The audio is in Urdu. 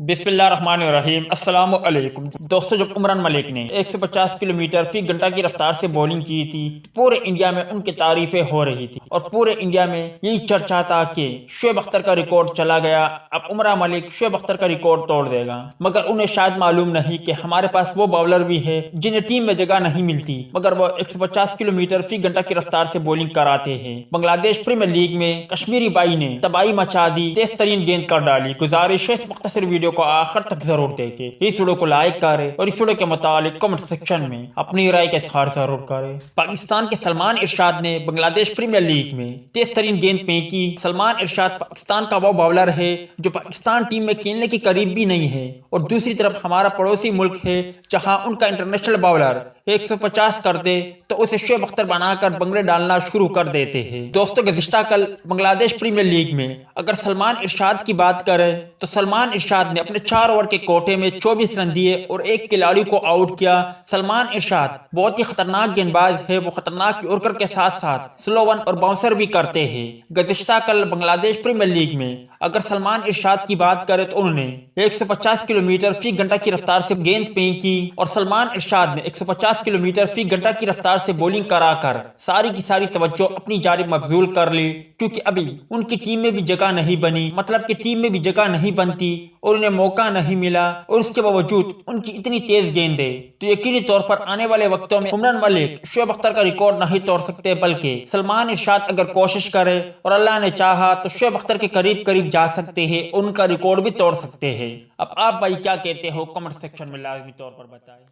بسم اللہ الرحمن الرحیم۔ السلام علیکم دوستو، جب عمران ملک نے 150 کلومیٹر فی گھنٹہ کی رفتار سے بولنگ کی تھی، پورے انڈیا میں ان کی تعریفیں ہو رہی تھی اور پورے انڈیا میں یہی چرچا تھا کہ شعیب اختر کا ریکارڈ چلا گیا، اب عمران ملک شعیب اختر کا ریکارڈ توڑ دے گا۔ مگر انہیں شاید معلوم نہیں کہ ہمارے پاس وہ باولر بھی ہے جنہیں ٹیم میں جگہ نہیں ملتی، مگر وہ 150 کلومیٹر فی گھنٹہ کی رفتار سے بولنگ کراتے ہیں۔ بنگلہ دیش پریمیئر لیگ میں کشمیری بائی نے تباہی مچا دی، تیز ترین گیند کر ڈالی۔ گزارش ہے اس مختصر ویڈیو کو آخر تک ضرور دیکھیں، اس ویڈیو کو لائک کریں اور اس ویڈیو کے متعلق کمنٹ سیکشن میں اپنی رائے کا اظہار ضرور کریں۔ پاکستان کے سلمان ارشاد نے بنگلہ دیش پریمیئر لیگ میں تیز ترین گیند پھینکی۔ سلمان ارشاد پاکستان کا وہ باولر ہے جو پاکستان ٹیم میں کھیلنے کے قریب بھی نہیں ہے، اور دوسری طرف ہمارا پڑوسی ملک ہے جہاں ان کا انٹرنیشنل باولر 150 کر دے تو اسے شعیب اختر بنا کر بنگلے ڈالنا شروع کر دیتے ہیں۔ دوستو، گزشتہ کل بنگلہ دیش پریمیئر لیگ میں اگر سلمان ارشاد کی بات کریں تو سلمان ارشاد نے اپنے 4 اوور کے کوٹے میں 24 رن دیے اور ایک کھلاڑی کو آؤٹ کیا۔ سلمان ارشاد بہت ہی خطرناک گیند باز ہے، وہ خطرناک یورکر کے ساتھ ساتھ سلو ون اور باؤنسر بھی کرتے ہیں۔ گزشتہ کل بنگلہ دیش پریمیئر لیگ میں اگر سلمان ارشاد کی بات کریں تو انہوں نے 150 کلومیٹر فی گھنٹہ کی رفتار سے گیند پھینکی اور سلمان ارشاد نے 150 کلومیٹر فی گھنٹہ کی رفتار سے بولنگ کرا کر ساری کی ساری توجہ اپنی جانب مبذول کر لی، کیونکہ ابھی ان کی ٹیم میں بھی جگہ نہیں بنی، مطلب کہ ٹیم میں بھی جگہ نہیں بنتی اور انہیں موقع نہیں ملا، اور اس کے باوجود ان کی اتنی تیز گیندیں تو یقینی طور پر آنے والے وقتوں میں عمران ملک شعیب اختر کا ریکارڈ نہیں توڑ سکتے، بلکہ سلمان ارشاد اگر کوشش کرے اور اللہ نے چاہا تو شعیب اختر کے قریب قریب جا سکتے ہیں، ان کا ریکارڈ بھی توڑ سکتے ہیں۔ اب آپ بھائی کیا کہتے ہو؟ کمنٹ سیکشن میں لازمی طور پر بتائیں۔